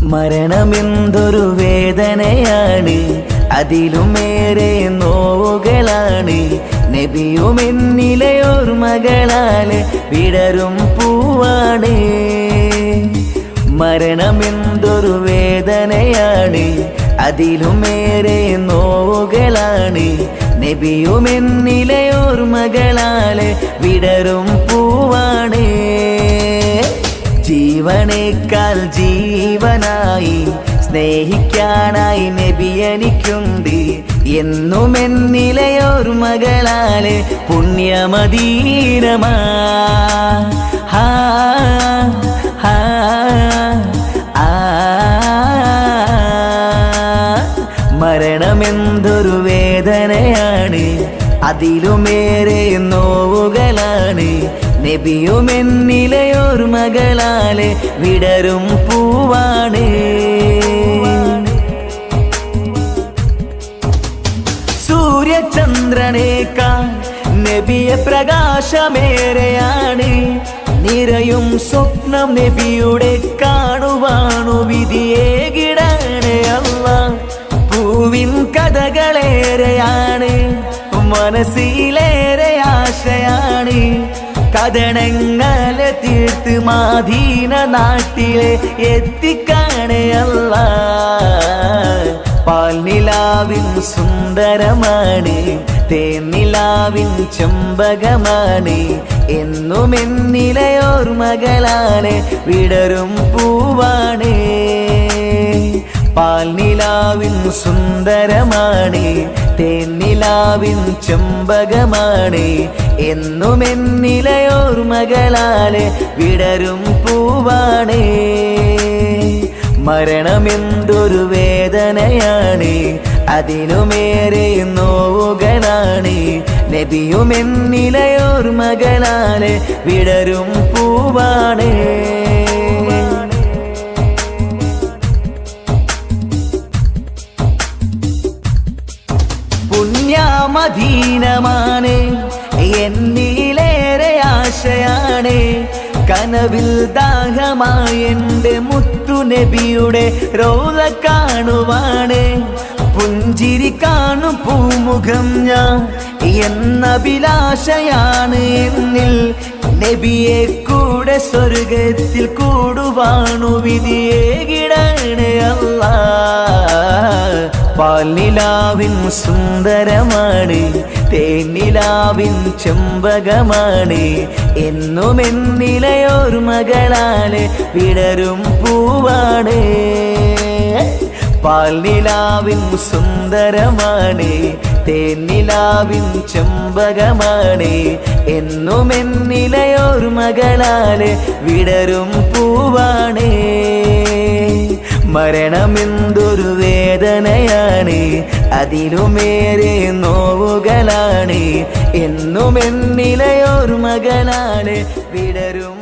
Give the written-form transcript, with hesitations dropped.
മരണമെന്തൊരു വേദനയാണ്, അതിലുമേറെ നോവുകളാണ്. നബിയുമെന്നിലെ ഓർമ്മകളാല് വിടരും പൂവാണ്. മരണമെന്തൊരു വേദനയാണ്, അതിലുമേറെ നോവുകളാണ്. നബിയുമെന്നിലെ ഓർമ്മകളാല് വിടരും പൂവാണ്. ജീവനേക്കാൾ ജീവനായി സ്നേഹിക്കാനായി നബി എനിക്കുണ്ട്. എന്നും എന്നിലെ ഓർമ്മകളാല് പുണ്യമദീനമാ. ഹാ ഹാ ആ മരണമെന്തൊരു വേദനയാണ്, അതിലുമേറെ നോവുകളാണ്. നബിയുമെന്നിലെ ഓർമ്മകളാല് വിടരും പൂവാണ്. സൂര്യചന്ദ്രനേക്കാൾ നബിയെ പ്രകാശമേറെയാണ്. നിറയും സ്വപ്നം നബിയുടെ കാണുവാണു വിധിയേകിടാണ്. അല്ലാഹ് പൂവിൻ കഥകളേറെയാണ്, മനസ്സിലേറെ ആശയാണ്. കഥനങ്ങളെ തീർത്ത് മദീന നാട്ടിലെ എത്തിക്കാണേ അല്ലാഹ്. പാൽനിലാവിൻ സുന്ദരമാണ്, തേനിലാവിൻ ചെമ്പകമാണ്. എന്നും എന്നിലെ ഓർമ്മകളാല് വിടരും പൂവാണ്. പാൽനിലാവിൻ സുന്ദരമാണ്, തേനിലാവിൻ ചെമ്പകമാണ്. എന്നും എന്നിലെ ഓർമ്മകളാല് വിടരും പൂവാണ്. മരണമെന്തൊരു വേദനയാണ്, അതിനുമേറെ നോവുകളാണ്. നബിയുമെന്നിലെ ഓർമ്മകളാല് വിടരും പൂവാണ്. പുണ്യമദീനമാണ് എന്നിലേറെ ആശയാണ്. കനവിൽ ദാഹമായി എൻ്റെ മുത്തു നബിയുടെ റൗള കാണുവാണ്. പുഞ്ചിരി കാണും പൂമുഖം ഞാൻ എന്ന അഭിലാഷയാണ് എന്നിൽ. നബിയെ കൂടെ സ്വർഗത്തിൽ കൂടുവാണു വിധിയേകിടാണ് അല്ലാഹ്. പാൽനിലാവിൻ സുന്ദരമാണ്, തേനിലാവിൻ ചെമ്പകമാണ്. എന്നും എന്നിലെ ഓർമ്മകളാല് വിടരും പൂവാണ്. പാൽനിലാവിൻ സുന്ദരമാണ്, തേനിലാവിൻ ചെമ്പകമാണ്. എന്നും എന്നിലെ ഓർമ്മകളാല് വിടരും പൂവാണ്. മരണമെന്തൊരു വേദനയാണ്, അതിലുമേറെ നോവുകളാണ്. എന്നും എന്നിലെ ഓർമ്മകളാല് വിടരും